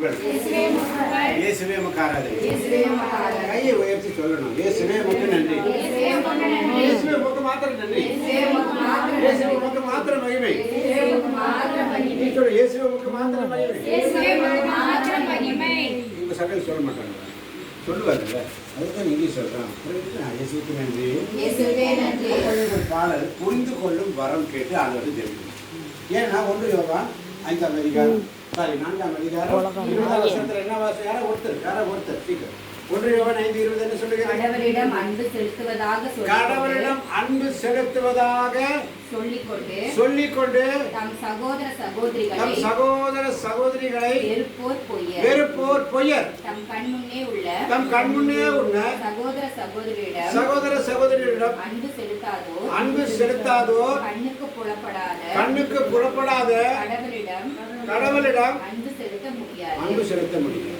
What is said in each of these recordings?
முக்குகள் இயேசுவே முக்காராது கையை உயர்த்தி சொல்லணும் இயேசுவே முக்கு நன்றி இயேசுவே முக்கு மாத்திரம் நன்றி இயேசுவே முக்கு மாத்திரம் மகிமை இயேசுவே முக்கு மாத்திரம் மகிமை இவங்க சகல் சொல்ல மாட்டாங்க சொல்லுவாங்கல்ல அதுதான் இங்கிலீஷ் சொல்றான் இயேசுக்கு நன்றி பாடல் புரிந்து கொள்ளும் வரம் கேட்டு ஆண்டவரை தெரியும் ஏன்னா 1 யோவான் 5ஆம் அதிகாரம் 4ஆம் அதிகாரம் 20ஆம் வசனத்துல என்ன வாசம் யாரோ ஒருத்தர் சீக்கிரம் 1 யோவான் 5:20 என்ன சொல்லுகிறது? கடவுளிடம் அன்பு செலுத்துவதாக சொல்லிக்கொண்டு தம் சகோதர சகோதரிகளை வெறுப்போர் பொய்யர் தம் கண்முன்னே உள்ள சகோதர சகோதரிகளிடம் அன்பு செலுத்தாதோர் கண்ணுக்கு புலப்படாத கடவுளிடம் அன்பு செலுத்த முடியாது.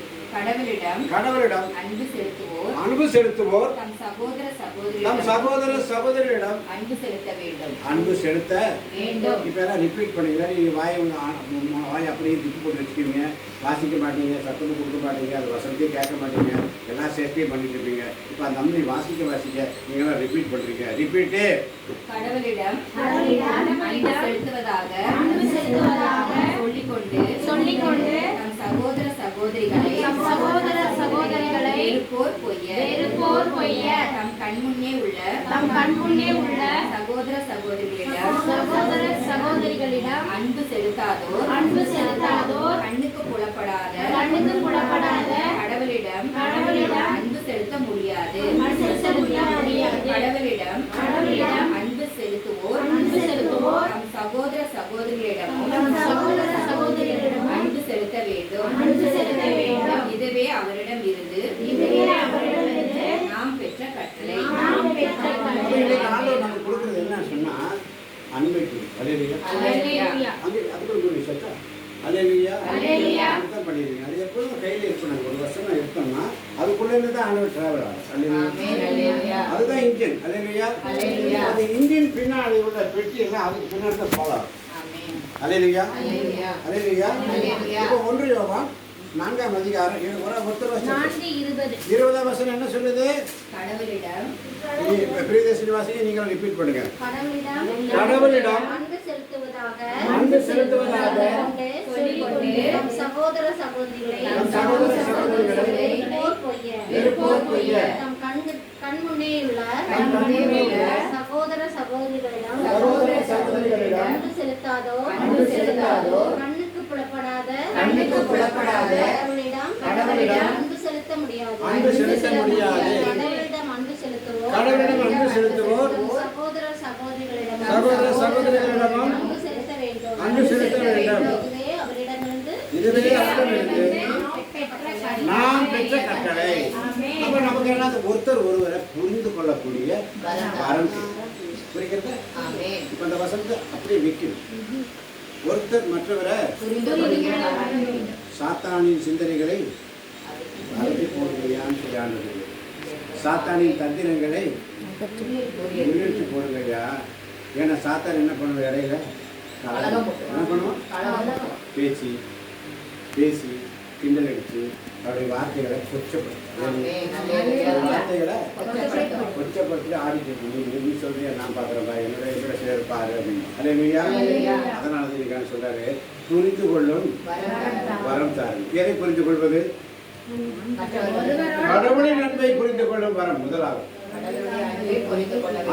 கடவுளிடம் அன்பு செலுத்துவோர் தம் சகோதர சகோதரியிடம் அன்பு செலுத்த வேண்டும். இப்ப எல்லாம் ரிப்பீட் பண்ணுங்க. நீங்க வாய் அப்படியே திட்டு போட்டு வச்சுக்கீங்க, வாசிக்க மாட்டீங்க, சத்தம் கொடுக்க மாட்டீங்க, அது வசதியே கேட்க மாட்டீங்க, எல்லாம் சேஃப்டியே பண்ணிட்டு இருப்பீங்க. இப்ப அந்த அம்மனி வாசிக்க நீங்க எல்லாம் ரிப்பீட் பண்றீங்க. ரிப்பீட்டு கடவுளிடம் அன்பு செலுத்துவதாக சொல்லிக்கொண்டு தம் சகோதர சகோதரிகளை வெறுப்போர் பொய்யர் தம் கண்முன்னே உள்ள சகோதர சகோதரிகளிடம் அன்பு செலுத்தாதோர் கண்ணுக்கு புலப்படாத கடவுளிடம் அன்பு செலுத்த முடியாது. கடவுளிடம் அன்பு செலுத்துவோர் தம் சகோதர சகோதரிகளிடமும் அன்பு செலுத்த வேண்டும். இதுவே அவரிடம் இருந்து நாம் பெற்ற கட்டளை. நமக்கு கொடுக்கிறது என்ன சொன்னா அன்பை பண்ணிருக்கீங்க. அது எப்போதும் கையில இருக்கணும். ஒரு வருஷம் இருக்கோம்னா அதுக்குள்ள இருந்து தான் ஆண்டவர் டிராவல் ஆகும். அதுதான் இன்ஜின். அது இன்ஜின் பின்னாடி உள்ள பெட்டி எல்லாம் அதுக்கு பின்னாடி தான் போகலாம். அல்லேலூயா அல்லேலூயா. இப்போ 1 யோவான் 4ஆம் அதிகாரம் 20ஆம் வசனம் என்ன சொல்லுது? பிரியதேசவாசியை நீங்க ரிப்பீட் பண்ணுங்க. கடவுளிடம் அன்பு செலுத்துவதாக சகோதர சகோதரிகளை வெறுப்போர் பொய்யர் தம் கண்முன்னே உள்ள சகோதர சகோதரிகளிடம் அன்பு செலுத்தாதோர் கண்ணுக்கு புலப்படாத கடவுளிடம் அன்பு செலுத்த முடியாது. கடவுளிடம் அன்பு செலுத்துவோர் சகோதர சகோதரிகளிடம் அன்பு செலுத்த வேண்டும். இதுவே அவரிடமிருந்து நாம் பெற்ற கட்டளை. அப்ப நமக்கு என்ன? ஒருத்தர் ஒருவரை புரிந்து கொள்ளக்கூடிய வரம் புரிகிறது. இப்ப அந்த வசனத்தை அப்படியே வைக்கணும். ஒருத்தர் மற்றவரை சாத்தானின் சிந்தனைகளை அழைத்து போடுங்கய்யான்னு சாத்தானின் தந்திரங்களை முன்னெடுத்து போடுங்கய்யா. ஏன்னா சாத்தான் என்ன பண்ணுவோம்? இடையில என்ன பண்ணுவோம்? பேசி கிண்டல் அடிச்சு அவருடைய வார்த்தைகளை கொச்சப்படுத்தி ஆடிட்டு நீ சொல்றியா, நான் பாக்குறப்பா என்னோட சேர் பாரு அப்படின்னு. அல்லேலூயா. அதனால தான் சொல்றாரு புரிந்து கொள்ளும் வரம் தாரு. எதை புரிந்து கொள்வது? கடவுளின் அன்பை புரிந்து கொள்ளும் வரம் முதலாவது.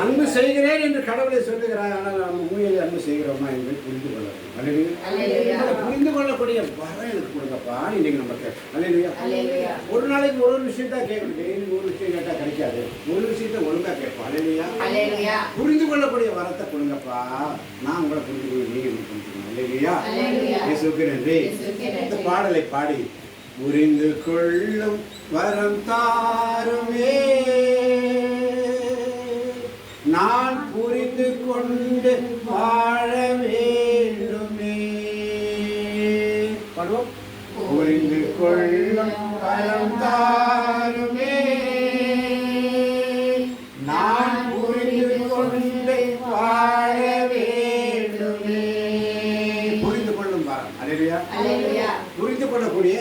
அன்பு செய்கிறேன் என்று கடவுளை சொல்லுகிறார். ஆனால் நம்ம உண்மையிலே அன்பு செய்கிறோமா என்பதை புரிந்து கொள்ள புரிந்து கொள்ளக்கூடிய வரம் எனக்கு கொடுங்கப்பா. இன்னைக்கு நம்ம அல்லேலூயா. ஒரு நாளைக்கு ஒரு விஷயத்தா கேட்கணும். ஒரு விஷயம் கேட்டா கிடைக்காது. ஒரு விஷயத்த ஒழுங்கா கேட்போம். அல்லேலூயா. புரிந்து கொள்ளக்கூடிய வரத்தை கொடுங்கப்பா. நான் உங்களை புரிந்து கொள்ள நீங்க புரிஞ்சுக்கணும். அல்லேலூயா. இயேசுவுக்கு நன்றி. இந்த பாடலை பாடி புரிந்து கொள்ளும் வரம் தாருமே, நான் புரிந்து கொண்டு வாழ வேண்டுமே. பாடுவோம். புரிந்து கொள்ளும் வரம் தாருமே, நான் புரிந்து கொண்டு வாழ வேண்டுமே. புரிந்து கொள்ளும் வரம். அல்லேலூயா. புரிந்து கொள்ளக்கூடிய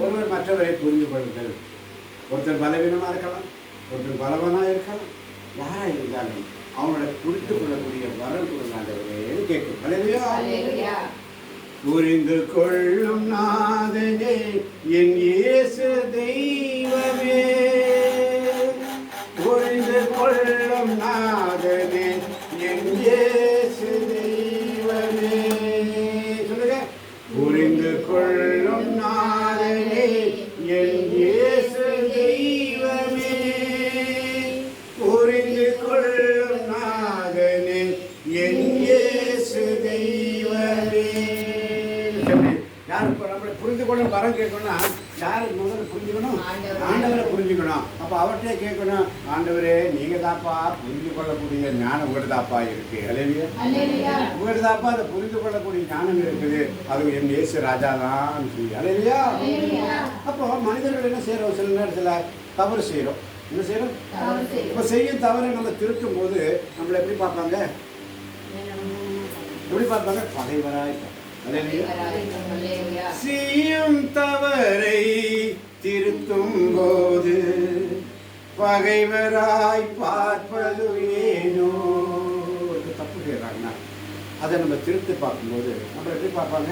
ஒருவர் மற்றவரை புரிந்து கொள்ளுங்கள். ஒருத்தர் பலவீனமாக இருக்கலாம், ஒருத்தர் பலவனாக இருக்கலாம். யாராக இருந்தாலும் அவங்களோட புரிந்து கொள்ளக்கூடிய வரம் கொடுங்காண்டவரே கேட்கும். அல்லேலூயா. புரிந்து கொள்ளும் நாதனே என் இயேசு தெய்வமே, புரிந்து கொள்ளும் நாதனே என் இயேசு தெய்வமே. சொல்லுங்க, புரிந்து கொள்ளும் நாதனே என் இயேசு தெய்வமே, புரிந்து கொள்ளும் நாதனே என் இயேசு தெய்வமே. யாரு நம்மளை புரிந்து கொள்ள வரம் கேட்கணும்னா யாருக்கு முதல்ல புரிஞ்சுக்கணும்? ஆண்டவரை புரிஞ்சுக்கணும். அப்போ அவர்கிட்டே கேட்கணும், ஆண்டவரே நீங்க தாப்பா புரிந்து கொள்ளக்கூடிய ஞானம் உங்கள்கிட்ட தாப்பா இருக்கு. அல்லேலூயா. உங்கள்கிட்ட தாப்பா அதை புரிந்து கொள்ளக்கூடிய ஞானம் இருக்குது, அது என் இயேசு ராஜா தான் சொல்லி. அல்லேலூயா. அப்போ மனிதர்கள் என்ன செய்யறோம்? சில நேரத்தில் தவறு செய்யறோம். என்ன செய்யறோம்? இப்போ செய்யும் தவறை நம்ம திருத்தும் போது நம்மளை எப்படி பார்ப்பாங்க? எப்படி பார்ப்பாங்க? பகைவராய். செய்யும் தவறை திருத்தும் போது பகைவராய் பார்ப்பது ஏனோ? தப்பு செய்யறாங்கன்னா அதை நம்ம திருத்தி பார்க்கும்போது நம்ம எப்படி பார்ப்பாங்க?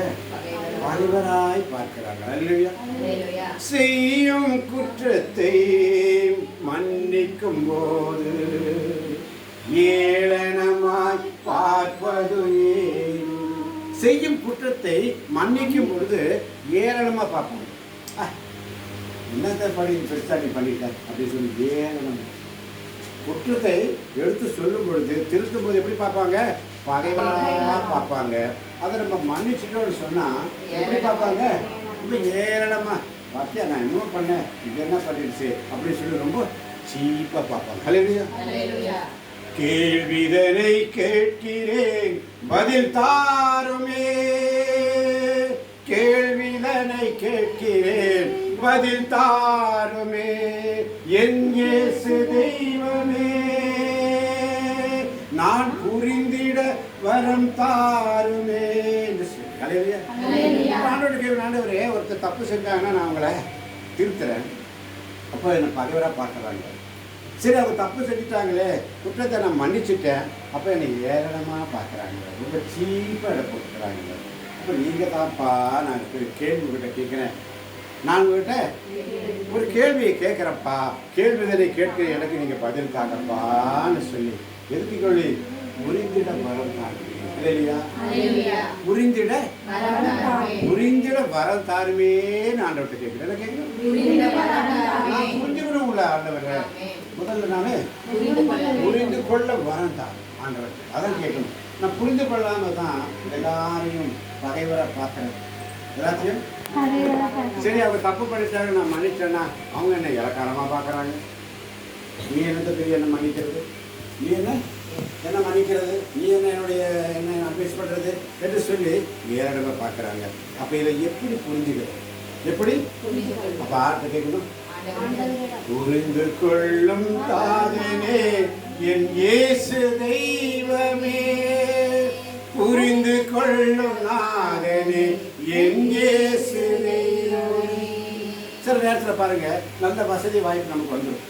பகைவராய் பார்க்கிறாங்க. அல்லேலூயா. செய்யும் குற்றத்தை மன்னிக்கும் போது ஏளனமாய் பார்ப்பது ஏனோ? செய்யும் குற்றத்தை மன்னிக்கும் பொழுது ஏளனமா பார்ப்போம். என்னத்தை பண்ணி பெருசா நீ பண்ணிட்ட அப்படின்னு சொல்லி ஏளனம். குற்றத்தை எடுத்து சொல்லும் பொழுது திருத்தும் போது எப்படி பார்ப்பாங்க? பகைவராக பார்ப்பாங்க. அதை நம்ம மன்னிச்சுட்டோம்னு சொன்னா எப்படி பார்ப்பாங்க? ரொம்ப ஏளனமா பார்த்தியா நான் என்ன பண்ணேன், இது என்ன பண்ணிடுச்சு அப்படின்னு சொல்லி ரொம்ப சீப்பா பார்ப்பாங்க. அல்லேலூயா. கேள்விதனை கேட்கிறேன் பதில் தாருமே, கேள்விதனை கேட்கிறேன் பதில் தாருமே, என் இயேசு தெய்வமே நான் புரிந்திட வரம் தாருமே. ஆண்டவரே ஒருத்தர் தப்பு செஞ்சாங்கன்னா நான் அவங்கள திருத்துறேன், அப்போ என்னை பகைவராக பார்க்குறாங்க. சரி அவங்க தப்பு செஞ்சுட்டாங்களே, குற்றத்தை நான் மன்னிச்சுட்டேன், அப்போ என்னை ஏளனமாக பார்க்குறாங்க, ரொம்ப சீப்பாக இடம் போட்டுக்கிறாங்க. அப்போ நீங்கள் தான்ப்பா நான் கேள்வி உங்கள்கிட்ட கேட்குறேன், நான் உங்கள்கிட்ட ஒரு கேள்வியை கேட்குறப்பா, கேள்விகளை கேட்கிற எனக்கு நீங்கள் பதில் தாங்கப்பான்னு சொல்லி எதுக்கு சொல்லி புரிந்திட வரம் தாருமே. இல்லையா? புரிந்திட வரம் தாருமேன்னு ஆண்டவர்கிட்ட கேட்குறேன். என்ன கேட்குறேன்? நான் புரிஞ்சுக்கணும் உள்ள ஆண்டவரை முதல்ல நான் புரிந்து கொள்ள வரம் தான் ஆண்டவர். அதான் கேட்கணும். நான் புரிந்து கொள்ளாமல் தான் எல்லாரையும் பகைவரை பார்க்குறேன், எல்லாத்தையும். சரி அவங்க தப்பு பண்ணிட்டாங்க, நான் மன்னிச்சேன்னா அவங்க என்ன இலக்காரமாக பார்க்குறாங்க. நீ என்னத்தை பெரிய என்ன மன்னிக்கிறது, நீ என்ன மன்னிக்கிறது, நீ என்ன அட்வைஸ் பண்ணுறது என்று சொல்லி ஏறமாக பார்க்குறாங்க. அப்போ இதை எப்படி புரிஞ்சுக்கிறது? எப்படி? அப்போ ஆர்ட்ட கேட்கணும், புரிந்து கொள்ளும் தாதனே என் இயேசு தெய்வமே, புரிந்து கொள்ளும் நாதனே என் இயேசு தெய்வமே. சில நேரத்தில் பாருங்க, நல்ல வசதி வாய்ப்பு நமக்கு வந்துடும்.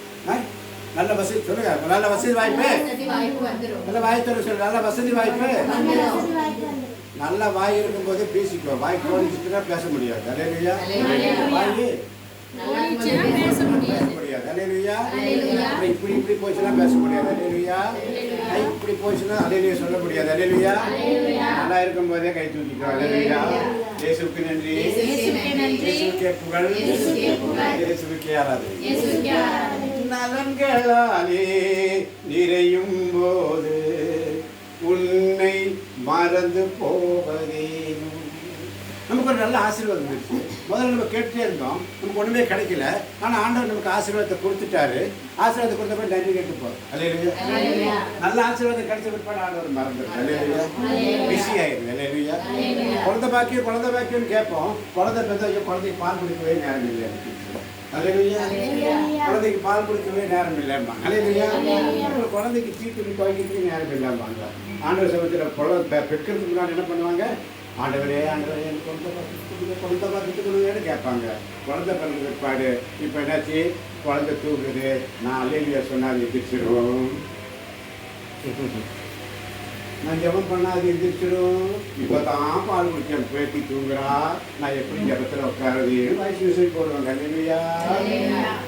நல்ல வசதி சொல்லுங்க, நல்ல வசதி வாய்ப்பு, நல்ல வாய்ப்பு சொல்லுங்க, நல்ல வசதி வாய்ப்பு. நல்ல வாய் இருக்கும் போதே பேசிக்குவோம், வாய் கோடிச்சுட்டுனா பேச முடியாது. அல்லேலூயா. வாய் பேச முடியாது. அல்லேலூயா. இப்படி போச்சுன்னா பேச முடியாது. அல்லேலூயா. கை இப்படி போச்சுன்னா அல்லேலூயா சொல்ல முடியாது. அல்லேலூயா. நல்லா இருக்கும் போதே கை தூக்கிக்கோ. அல்லேலூயா. இயேசுவுக்கு நன்றி, இயேசுவுக்கே புகழ், இயேசுவுக்கே ஆராதனை. நலன்களாலே நிறையும் போது உன்னை மறந்து போவதேனும். நமக்கு ஒரு நல்ல ஆசீர்வாதம் இருக்கு. முதல்ல நம்ம கேட்டுட்டே இருந்தோம், நமக்கு ஒன்றுமே கிடைக்கல. ஆனால் ஆண்டவர் நமக்கு ஆசீர்வாதத்தை கொடுத்துட்டாரு. ஆசீர்வாதத்தை கொடுத்த போய் நன்றி கேட்டு போகிறோம். அல்லேலூயா. நல்ல ஆசீர்வாதம் கிடைச்ச பிற்பாடு ஆண்டவர் மறந்துடும். அல்லேலூயா. பிஸி ஆயிடுது. அல்லேலூயா. குழந்தை பாக்கியம்னு கேட்போம். குழந்தை குழந்தைக்கு பால் குடிக்கவே நேரம் இல்லை. அல்லேலூயா. குழந்தைக்கு பால் குடிக்கவே நேரம் இல்லைம்பாங்க. அல்லேலூயா. குழந்தைக்கு சீட்டு துவைக்கிறதுக்கு நேரம் இல்லைம்பாங்க. ஆண்டவர் சமயத்தில் குழந்தை பெற்கிறதுக்கு முன்னாடி என்ன பண்ணுவாங்க? ஆண்டவரே ஆண்டவரே எனக்கு குழந்தை பார்த்துக்கணும்னு கேட்பாங்க. குழந்தை பிறந்த பிற்பாடு இப்போ என்னாச்சு, குழந்தை தூங்குது, நான் அல்லேலூயா சொன்னால் அது எதிர்ச்சிடும், நான் ஜெபம் பண்ணால் அது எதிர்ச்சிடும். இப்போ தான் பால் குடிச்சேன், பேத்தி தூங்குறா, நான் எப்படி ஜபத்தில் உட்காருது வயசு விஷயம் போடுவாங்க. அல்லேலூயா.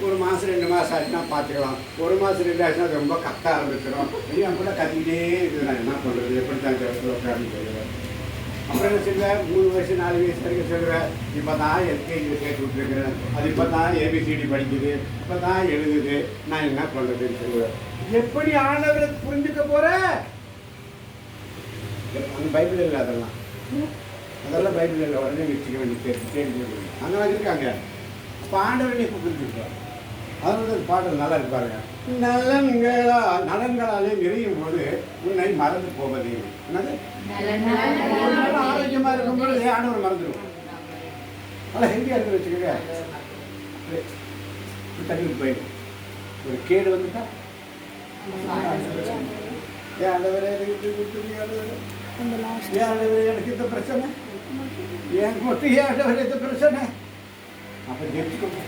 ஒரு மாதம் 2 மாதம் ஆச்சுன்னா பார்த்துக்கலாம். 1 மாதம் 2 ஆச்சுன்னா அது ரொம்ப கத்த ஆரம்பிச்சிடும். என் கூட கத்திக்கிட்டே இருக்குது, நான் என்ன பண்ணுறது, எப்படி தான் ஜபத்தில் உட்காருன்னு சொல்லுவேன். அப்புறம் என்ன சொல்லுவேன், 3 வயசு 4 வயசு வரைக்கும் சொல்லுவேன், இப்போ தான் எல்கேஜியில் சேர்த்து விட்டுருக்கிறேன், அது இப்போ தான் ஏபிசிடி படிக்குது, இப்போ தான் எழுதுது, நான் என்ன பண்ணுறதுன்னு சொல்லுவேன். எப்படி ஆண்டவரை புரிஞ்சுக்க போற? அந்த பைபிள் இல்லை, அதெல்லாம் பைபிள் இல்லை, உடனே வச்சுக்க வேண்டிய அங்கெல்லாம் இருக்காங்க. அப்போ ஆண்டவரை இப்போ புரிஞ்சுக்குவார். அதனால பாடல் நல்லா இருப்பாருங்க. நலன்களாலே நிறையும் போது உன்னை மறந்து போவதே. என்னது? ஆரோக்கியமா இருக்கும் பொழுது ஆண்டவர் மறந்துடும். நல்லா ஹெல்த்தியா இருக்கு வச்சுக்கோங்க. தண்ணி போயிடும். ஒரு கேடு வந்துட்டா எனக்கு இந்த பிரச்சனை, என் கொட்டு இந்த பிரச்சனை. அப்ப ஜெபிச்சுக்கோங்க,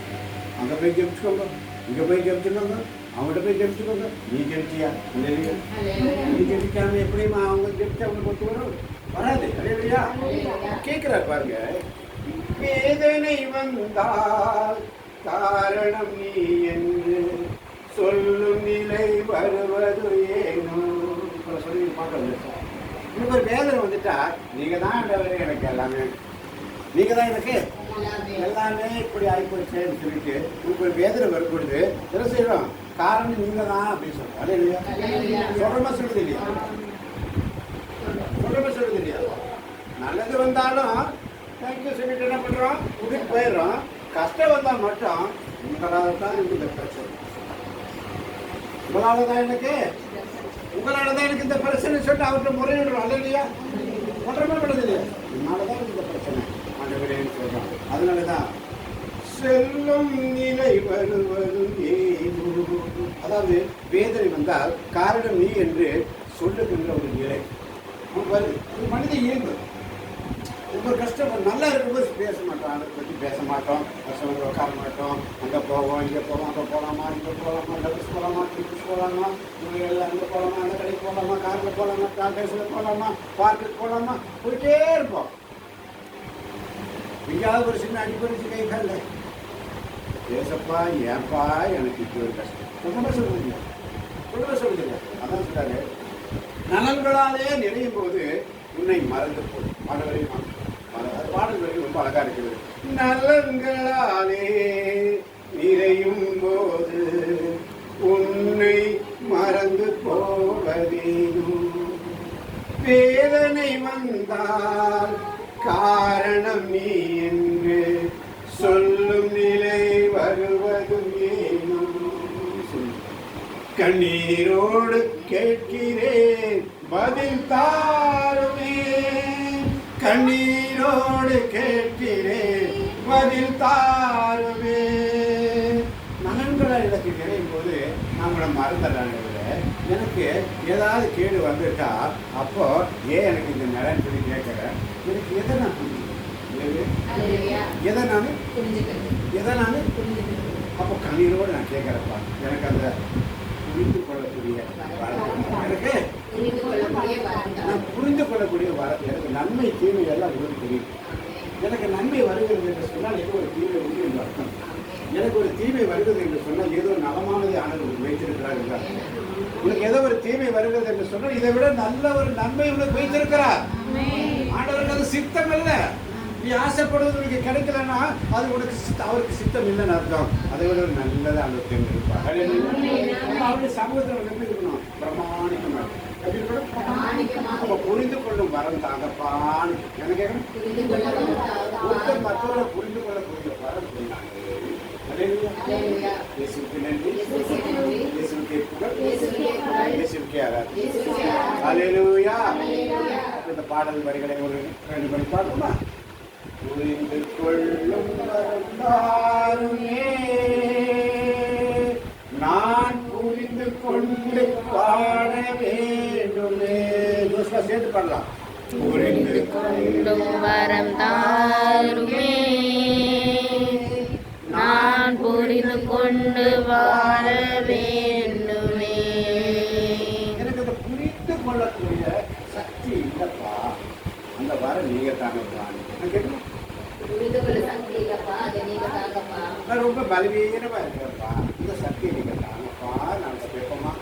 அங்க போய் ஜெபிச்சுக்கோங்க, இங்க போய் ஜெபிச்சுக்கோங்க, அவங்கள்ட்ட போய் ஜெபிச்சுக்கோங்க. நீ ஜெபிச்சியா? நீ ஜெபிக்காம எப்படிமா அவங்க ஜெபிச்சு அவங்களுக்கு கொண்டு வரும்? வராது. இல்லையா? கேட்கிறார் பாருங்க. வேதனை வந்தால் காரணம் நீ என்று சொல்லும் நிலை வருவது ஏனோ சொல்லி பார்க்க. எனக்கு ஒரு வேதனை வந்துட்டா, நீங்க தான் எனக்கு எல்லாமே, நீங்க தான் எனக்கு எல்லாமே இப்படி ஆகிப்போச்சேன்னு சொல்லிட்டு உங்களுக்கு ஒரு வேதனை வரும்பொழுது என்ன செய்யறோம்? காரணம் நீங்க தான் அப்படின்னு சொல்றோம். அதே இல்லையா? சொல்றமா சொல்லுது இல்லையா? சொல்றமா சொல்லுது இல்லையா? நல்லது வந்தாலும் தேங்க்யூ சொல்லிட்டு என்ன பண்றோம்? கூட்டிட்டு போயிடுறோம். கஷ்டம் வந்தால் மட்டும் உங்களால தான் இந்த பிரச்சனை, உங்களால தான் எனக்கு இந்த பிரச்சனை சொல்லிட்டு அவர்கிட்ட முறையிடுறோம். அல்ல இல்லையா? ஒன்றமே பண்ணுறது இல்லையா? இதனாலதான் இந்த பிரச்சனை ஆண்டவரேன்னு சொல்றான். அதனாலதான் செல்லும் நிலை வருவதும் ஏதோ, அதாவது வேதனை வந்தால் காரணம் நீ என்று சொல்லுகின்ற ஒரு நிலை வருது. ஒரு மனித இயல்பு. ஒவ்வொரு கஷ்டம் நல்லா இருக்கும்போது பேச மாட்டோம், அதை பற்றி பேச மாட்டோம், கஷ்டம் உட்கார மாட்டோம், அங்கே போவோம், இங்கே போவோம், அங்கே போகலாமா, இங்கே போகலாமா, டபுள்ஸ் போகலாமா, ட்ரிபிள்ஸ் போகலாமா, அங்கே போகலாமா, அந்த கடைக்கு போகலாமா, காரில் போகலாமா, டாக்டர்ஸில் போகலாமா, பார்க்குக்கு போகலாமா, போயிட்டே இருப்போம். எங்கேயாவது ஒரு சின்ன அடிப்படைச்சு கை கால ஏசப்பா ஏப்பா எனக்கு இப்படி ஒரு கஷ்டம் சொல்லவே சொல்லுங்க. அதான் சொல்றாரு, நலன்களாலே நிறையும் போது உன்னை மறந்து போடும். பாடல் வரைக்கும் ரொம்ப அழகா இருக்குது. நலன்களாலே நிறையும் போது உன்னை மறந்து போவதேனும், வேதனை வந்தால் காரணம் நீ என்று சொல்லும் நிலை வருவதும் ஏனும். கண்ணீரோடு கேட்கிறேன் பதில் தாருமே, கண்ணீரோடு கேட்கிறேன் பதில் தாருமே. நலன்களை எனக்கு நிறையும் போது நம்மளை மறந்துடுறாங்க. எனக்கு ஏதாவது கேடு வந்துட்டா அப்போ ஏன் எனக்கு இந்த நலன் சொல்லி கேட்குறேன். எனக்கு எதை நான் எதை நான் அப்போ கண்ணீரோடு நான் கேட்குறப்பா, எனக்கு அந்த புரிந்து கொள்ளக்கூடிய எனக்கு நான் புரிந்து கொள்ளக்கூடிய வரது, எனக்கு நன்மை தீமை எல்லாம் உங்களுக்கு தெரியும். எனக்கு நன்மை வருகிறது என்று சொன்னால் ஏதோ ஒரு தீமை உண்டு என்று அர்த்தம். எனக்கு ஒரு தீமை வருகிறது என்று சொன்னால் ஏதோ நலமானதை ஆண்டவர் வைத்திருக்கிறார் என்றார். உனக்கு ஏதோ ஒரு தீமை வருகிறது என்று சொன்னால் இதை விட நல்ல ஒரு நன்மை உனக்கு வைத்திருக்கிறார். ஆண்டவருக்கு அது சித்தம் அல்ல. நீ ஆசைப்படுவது உனக்கு கிடைக்கலன்னா அது உனக்கு அவருக்கு சித்தம் இல்லைன்னு அர்த்தம். அதை விட ஒரு நல்லதை ஆண்டவர் தேர்ந்தெடுப்பார். அவருடைய சமூகத்தில் எப்படி இருக்கணும்? பிரமாணிக்கமாக புரிந்து கொள்ளும் வரம் தாங்கப்பான்னு எனக்கு ஒருத்தர் மற்றவரை புரிந்து கொள்ளக்கூடிய வரம் சொன்னாங்க. இயேசுவுக்கு நன்றி, இயேசுவுக்கு புகழ், இயேசுவுக்கு ஆராதனை. ஹல்லேலூயா. இந்த பாடல் வரிகளை ஒரு 2 மணி பாடுமா? புரிந்து கொள்ளும் வரம் தாருமே, நான் புரிந்து கொண்டு பாட வேண்டுமே. சேர்த்து பாடலாம். புரிந்து கொண்டும் வரம் தாருமே. நான் புரிந்து கொண்டு வாழ வேண்டுமே. எனக்கு அதை புரிந்து கொள்ளக்கூடிய சக்தி இல்லப்பா, அந்த வரம் நீங்க தாங்கப்பா. நான் கேட்கணும், புரிந்து கொள்ள சக்தி இல்லப்பா, அதை நீங்க தாங்கப்பா. நான் ரொம்ப பலவீனமா இருக்கிறப்பா, இந்த சக்தியை நீங்க தாங்கப்பா. நான் கேட்போமா?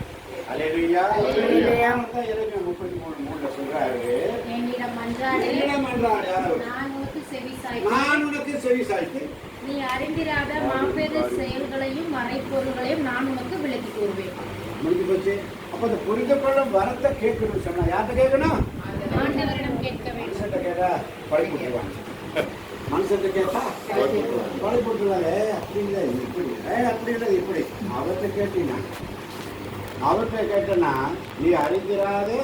அல்லேலூயா. அல்லேலூயா. அதான் இறைமையா 33:3 சொல்றாரு, என்னிடம் மன்றாடு, என்னிடம் மன்றாடு, யாரோ? நான் உனக்கு செவி நான் உனக்கு செவி சாய்த்து நீ அறிந்திராத மாபெரு செயல்களையும் மறைப்பொருள்களையும் நான் உனக்கு விளக்கி கூறுவேன். முடிஞ்சு போச்சு. அப்ப அந்த புரிந்து கொள்ளும் வரத்தை கேட்கணும்னு சொன்னா யார்கிட்ட கேட்கணும்? ஆண்டவரிடம் கேட்க வேண்டும். மனுஷன்ட்ட கேட்டா பழி போட்டுருவாங்க. மனுஷன்ட்ட கேட்டா பழி போட்டுருவாங்க. அப்படி இல்லை இப்படி, அப்படி இல்லை இப்படி. அவர்கிட்ட கேட்டீங்கன்னா, அவர்கிட்ட கேட்டனா நீ அறிந்திராதே,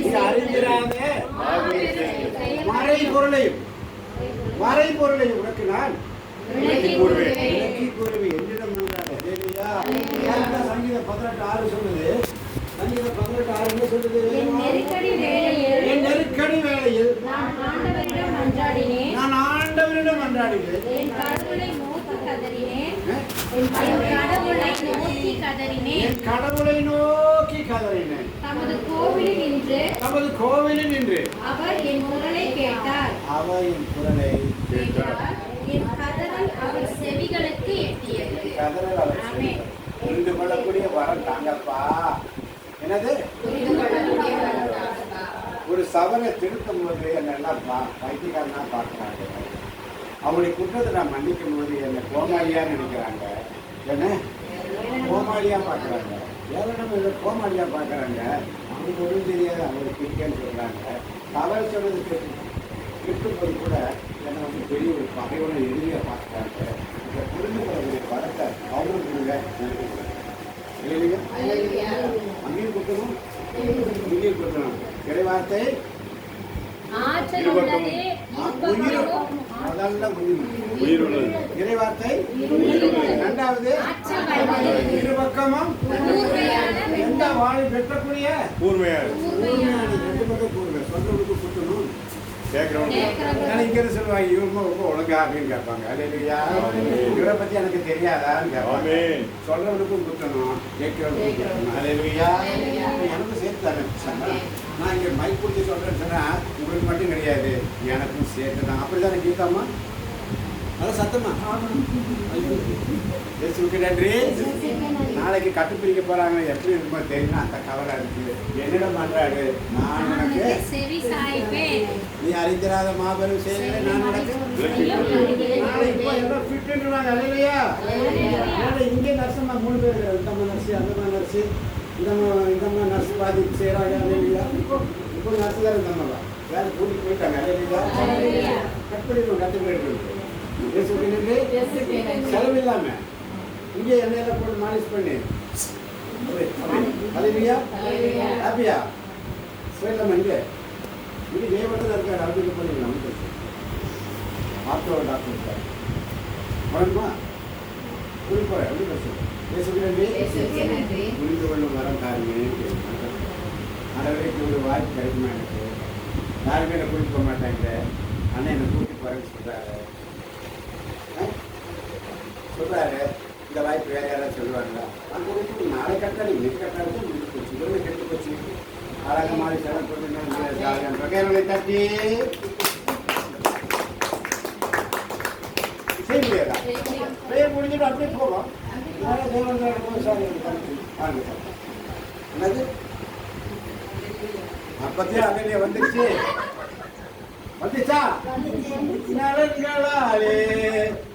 நீ அறிந்திராதே மறை பொருளையும் உனக்கு நான் விளக்கி கூறுவேன். என்னிடம் சங்கீதம் 18:6 சொல்லுது. சங்கீதம் 18:6 என்ன சொல்லுது? என் நெருக்கடி வேளையில் என் நெருக்கடி வேளையில் நான் ஆண்டவரிடம் மன்றாடினேன். நான் ஆண்டவரிடம் மன்றாடினேன். என் கடவுளை நோக்கி கதறினேன். என் கடவுளை நோக்கி கதறினேன். என் கடவுளை நோக்கி கதறினேன். தமது கோவிலில் நின்று அவர் என் குரலை கேட்டார். அவர் என் குரலை கேட்டார். என் கதறல் அவர் செவிகளுக்கு எட்டியது. கதறல் அவர் ஆமென். புரிந்து கொள்ளக்கூடிய வரம் தாங்கப்பா. என்னது? புரிந்து கொள்ளக்கூடிய வரம் தாங்கப்பா. ஒரு சவரை திருத்தும் போது என்னெல்லாம் பைத்தியக்காரனா பார்க்குறாங்க. அவங்களுடைய குற்றத்தை நான் மன்னிக்கும் போது என்னை கோமாளியா நினைக்கிறாங்க. என்ன கோமாளியா பார்க்குறாங்க. ஏழனம் இல்லை கோமாளியா பார்க்குறாங்க. அவங்களுக்கு ஒன்றும் தெரியாது, அவங்களுக்கு பிடிக்கன்னு சொல்கிறாங்க. தவறு சொன்னது கிட்டும்போது கூட என்னை வந்து பெரிய ஒரு பகையோட எதிரியை பார்க்குறாங்க. இதை புரிந்து கொள்ளக்கூடிய படத்தை அவங்களும் கொடுங்க, எனக்கு கொடுங்க. இல்லைங்க, அல்லேலூயா. அங்கேயும் கொடுக்கணும், இங்கேயும் கொடுக்கணும். இறைவார்த்தை ஆற்றல் உள்ளது, இருப்பவர்களும் அதெல்லாம் உயிருள்ளது. இறைவார்த்தை இரண்டாவது இருபக்கமும் எந்த வாழை பெற்றக்கூடிய கூர்மையானது. ரெண்டு பக்கம் கூர்மை. சொல்றவங்களுக்கு குத்தணும், நினைக்கிறது சொல்லுவாங்க. இவங்க ரொம்ப ஒழுங்கா அப்படின்னு கேட்பாங்க. அல்லேலூயா. இவரை பத்தி எனக்கு தெரியாதான்னு கேட்பாங்க. சொல்றவனுக்கும் குத்தணும், கேட்கிறவனுக்கும் குத்தணும். அல்லேலூயா. எனக்கும் சேர்த்து தானே. நான் இங்க மைக் கொடுத்து சொல்றேன்னு சொன்னா உங்களுக்கு மட்டும் கிடையாது, எனக்கும் சேர்த்து தான். அப்படிதானே கீதாமா? அதான் சத்தமா? இயேசுவுக்கு நன்றி. நாளைக்கு கட்டுப்பிடிக்க போறாங்க, எப்படி இருக்குமோ தெரியும். அந்த கவலை இருக்கு. என்னிடம் மன்றாடு, நான் உனக்கு செவி சாய்ப்பேன். நீ அறிந்திராத மாபெரும் செயல்களை நான் உனக்கு இங்கே நர்சம்மா 3 பேர், இந்தம்மா நர்ஸு, அந்தம்மா நர்ஸு, இந்தம்மா நர்ஸ் பாதி செய்கிறாங்க. இல்லையா? இப்போ நர்ஸு தான் இந்தம்மா வேலை கூட்டிட்டு போயிட்டாங்க. இல்லையா? கட் பண்ணிடுவோம், கற்றுக்கிட்டு செலவு இல்லாம இங்கே எண்ணெயில போட்டு மாலிஷ் பண்ணி. அல்லேலூயா. ஹாப்பியா போயிடலாமா? இங்கே இங்கே ஜெயவட்டத்தில் இருக்காரு. அவருக்கு பண்ணிக்கலாம். டாக்டர் இருக்காரு. வணக்கமா கூட்டிட்டு போறேன். எப்படி பேசுகிறேன்? புரிந்து கொள்ளும் வரம் தாருங்க. அளவுக்கு ஒரு வாய்ப்பு கிடைக்குமா? எனக்கு யாருமே என்னை கூட்டிட்டு போக மாட்டாங்க. ஆனால் என்னை கூட்டிட்டு போறேன்னு சொல்றாரு. இந்த வாய்ப்பு வேற யாராவது சொல்லுவாங்களா? அந்த நாளை கட்டாளி இன்னைக்கு கட்டாளி முடிஞ்சு போச்சு. இவருமே கெட்டு போச்சு. அழக மாதிரி செலவு போட்டு தட்டி செய்ய முடியாதா? செய்ய முடிஞ்சுட்டு அப்படியே போவோம். என்னது அப்பத்தே அங்கே வந்துருச்சு. வந்துச்சா? நலன்களாலே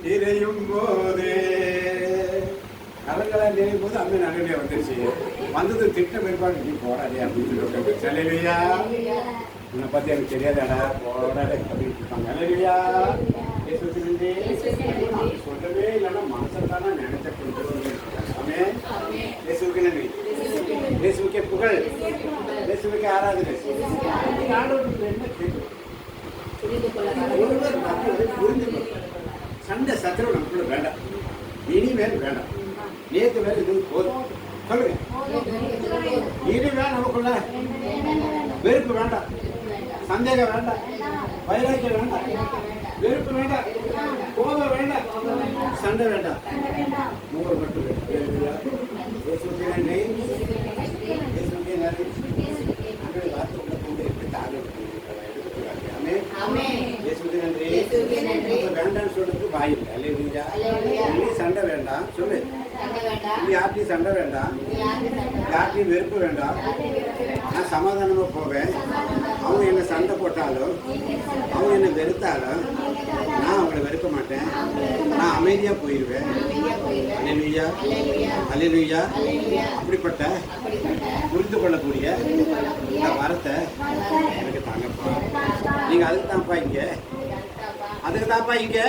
நிறையும் போது நலன்களா நிறையும் போது அங்கே நலனே வந்துருச்சு. வந்தது திட்டம் ஏற்பாடு நீ போராடே அப்படின்னு சொல்லி செல்லையா உன்னை பத்தி எனக்கு தெரியாதாடா போராடே அப்படின்னு இருப்பாங்க. அல்லேலூயா. சொல்லவே இல்லைன்னா மனசன் தானே நினைச்ச கொடுத்து. இயேசுவுக்கு நன்றி, இயேசுவுக்கே புகழ், இயேசுவுக்கே ஆராதனை. என்ன கேட்கும்? ஒருவர் மற்றவரை புரிந்து கொள்ளும். சண்டை சத்திரம் நமக்குள்ள வேண்டாம், இனிமேல் வேண்டாம். நேற்று மேல இது போதும். சொல்லுங்க, இனிமேல் நமக்குள்ள வெறுப்பு வேண்டாம், சந்தேகம் வேண்டாம், வைராக்கியம் வேண்டாம், வெறுப்பு வேண்டாம், கோபம் வேண்டாம், சண்டை வேண்டாம், மூவர் மட்டும் வேண்டாம். இயேசுவுக்கு நன்றி. இயேசுவுக்கு நன்றி. ஆண்டவருடைய வார்த்தை உள்ள கொண்டு எப்படி தாங்க எடுத்துக்கிறாங்க. ஆமென். இயேசுவுக்கு நன்றி. வேண்டாம்னு சொல்றதுக்கு வாய் இல்லை. அல்லேலூயா. நீ சண்டை வேண்டாம் சொல்லு. நீ யார்ட்டையும் சண்டை வேண்டாம், யார்ட்டையும் வெறுப்பு வேண்டாம். நான் சமாதானமா போவேன். அவங்க என்ன சண்டை போட்டாலும், அவங்க என்ன வெறுத்தாலும் நான் அவங்களை வெறுக்க மாட்டேன். நான் அமைதியா போயிடுவேன். அல்லேலூயா, அல்லேலூயா. அப்படிப்பட்ட புரிந்து கொள்ளக்கூடிய இந்த வார்த்தை எனக்கு தாங்கப்பா. நீங்க அதுக்கு தான்ப்பா இங்க, அதுக்கு தான்ப்பா இங்க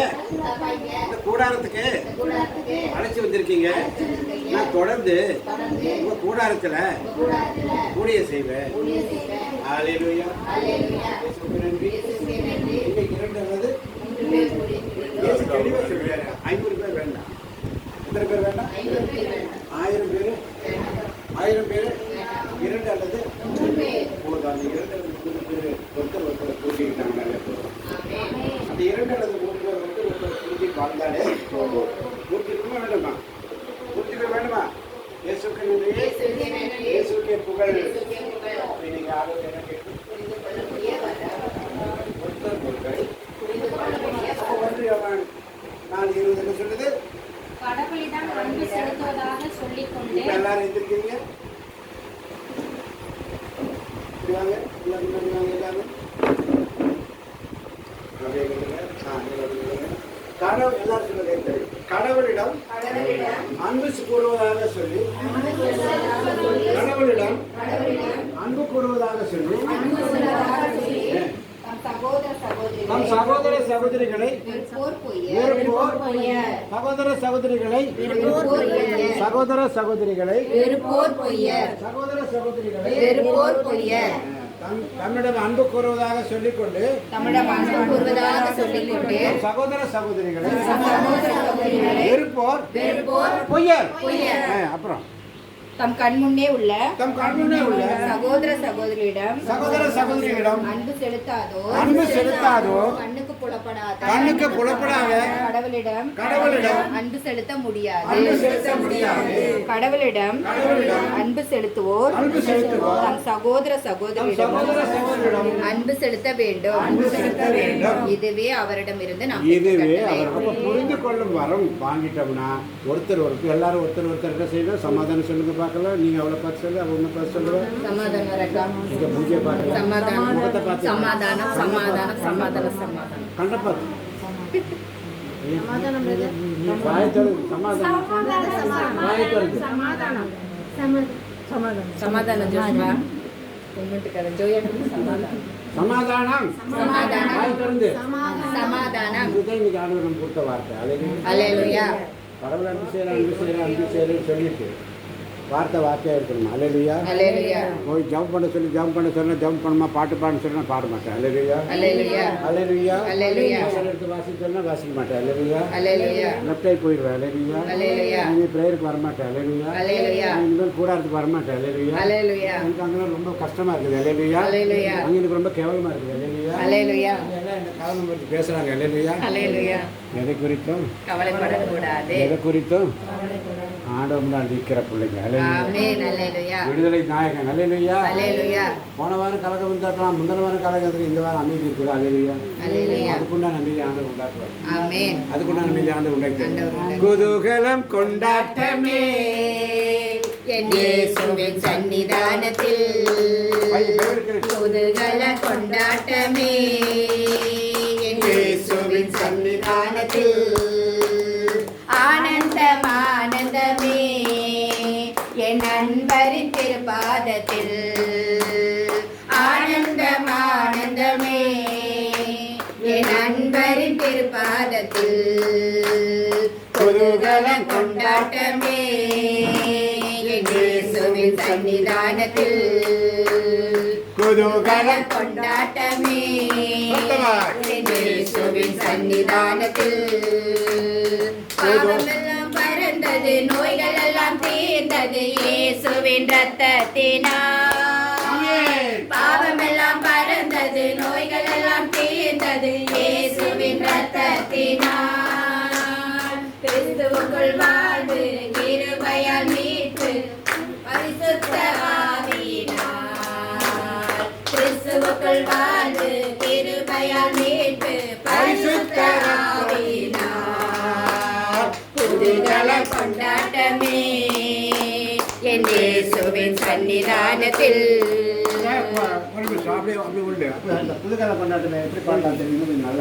இந்த கூடாரத்துக்கு அழைச்சி வந்திருக்கீங்க. நான் தொடர்ந்து உங்க கூடாரத்துல ஊழிய செய்வேன். அல்லேலூயா. இயேசுவுக்கு நன்றி. இன்னைக்கு இரண்டாவது இயேசு தெளிவா சொல்றாரு. 500 பேர் வேண்டாம். எத்தனை பேர் வேண்டாம்? 1000 பேர், 1000 பேர், 2 அல்லது 3 பேர் போதும். அந்த 2 அல்லது 3 பேர் ஒருத்தர் கூட்டிக்கிட்டாங்க. அந்த 2 அல்லது 3 பேர் ஒருத்தர் கூட்டி வாழ்ந்தாலே போதும். 100 பேர் வேண்டுமா? 100 பேர் வேண்டுமா? இயேசுவுக்கு நன்றி. இயேசுவுக்கே புகழ். நீங்க ஆலோசனை கேட்டு நான் 20 என்ன சொல்லுது? கடவுளிடம் அன்பு செலுத்துவதாக சொல்லிக்கொண்டு இப்ப எல்லாரும் எந்திருக்கீங்க. இப்படி வாங்க, முன்னாடி வாங்க எல்லாரும். அப்படியே கேளுங்க. கடவுள் எல்லாரும் சொல்லுங்க. கடவுளிடம் அன்பு கூறுவதாக சொல்லி, கடவுளிடம் அன்பு கூறுவதாக சொல்லி நம் சகோதர சகோதரிகளை சகோதர சகோதரிகளை சகோதர சகோதரிகளை சகோதர சகோதரிகளை தன்னிடம் அன்பு கூறுவதாக சொல்லிக்கொண்டு சகோதர சகோதரிகளை வெறுப்போர் பொய்யர். அப்புறம் தம் கண்முன்னே உள்ள சகோதர சகோதரிகளிடம் அன்பு செலுத்தாதோ கண்ணுக்கு புலப்படாத கடவுளிடம் அன்பு செலுத்த முடியாது. கடவுளிடம் அன்பு செலுத்துவோர் தம் சகோதர சகோதரியிடம் அன்பு செலுத்த வேண்டும். இதுவே அவரிடமிருந்து நாம் புரிந்து கொள்ளும் வரம் வாங்கிட்டோம்னா ஒருத்தர் எல்லாரும் ஒருத்தர் என்ன செய்யணும்? சமாதானம் சொல்லுங்க பார்க்கலாம். நீங்க அவளை பார்த்து சொல்லு, அவ ஒண்ணு பார்த்து சொல்லுவா. கண்ட பார்த்து சமாதானம் கொடுத்த வார்த்தை. அல்லேலூயா. கடவுள் அன்பு செய்யறேன்னு சொல்லிட்டு வார்த்தையா இருக்கணும். அல்லேலூயா. போய் ஜம்ப் பண்ண சொல்லி ஜம்ப் பண்ணுமா, பாட்டு பாடுன்னு சொன்னா பாட மாட்டேன். அல்லேலூயா. எடுத்து வாசிக்க சொன்னா வாசிக்க மாட்டேன். அல்லேலூயா. லெஃப்ட் ஆகி போயிடுவேன். அல்லேலூயா. நீ பிரேயருக்கு வரமாட்டேன். அல்லேலூயா. இனிமேல் கூடாரத்துக்கு வரமாட்டேன். அல்லேலூயா. எனக்கு அங்கெல்லாம் ரொம்ப கஷ்டமா இருக்குது. அல்லேலூயா. அங்க எனக்கு ரொம்ப கேவலமா இருக்குது. அல்லேலூயா. எல்லாம் என்ன காரணம் பற்றி பேசுறாங்க. அல்லேலூயா. எதை குறித்தும் கவலைப்படக்கூடாது. எதை குறித்தும் ஆண்டவன் நிற்கிற பிள்ளைங்க. விடுதலை நாயகன். அல்லேலூயா. போன வாரம் கலகம் இருந்தாக்கலாம், முந்தின வாரம் கலகத்துக்கு இந்த வாரம் அமைதி இருக்குது. அல்லேலூயா. அதுக்குண்டான நம்பிக்கை ஆண்டவர் உண்டாக்குவார். அதுக்குண்டான நம்பிக்கை ஆண்டவர் உண்டாக்குவார். குதூகலம் கொண்டாட்டமே இயேசுவின் சன்னிதானத்தில் குதூகல கொண்டாட்டமே இயேசுவின் சன்னிதானத்தில் ஆனந்தமே என் நண்பரின் திருப்பாதத்தில் ஆனந்தமே என் நண்பரின் திருப்பாதத்தில் குதூகலம் கொண்டாட்டமே இயேசுவின் சன்னிதானத்தில் குதூகலம் கொண்டாட்டமே இயேசுவின் சன்னிதானத்தில் பாவமெல்லாம் பறந்தது, நோய்கள் எல்லாம் தீர்ந்தது இயேசுவின் ரத்தத்தினால். பாவமெல்லாம் பறந்தது, நோய் கிறிஸ்துவுக்குள் வாழ்வு கிருபையால் மீட்பு பரிசுத்த ஆவியினால் கிறிஸ்துவுக்குள் வாழ்வு கிருபையால் மீட்பு பரிசுத்த ஆவியினால் புதுதல கொண்டாட்டமே என் இயேசுவின் சன்னிதானத்தில் ஒரு நிமிஷம் அப்படியே அப்படி உண்டு அப்போ அந்த புதுக்கால கொண்டாட்டமே எப்படி பாடலாம் தெரியுமா கொஞ்சம் நல்லா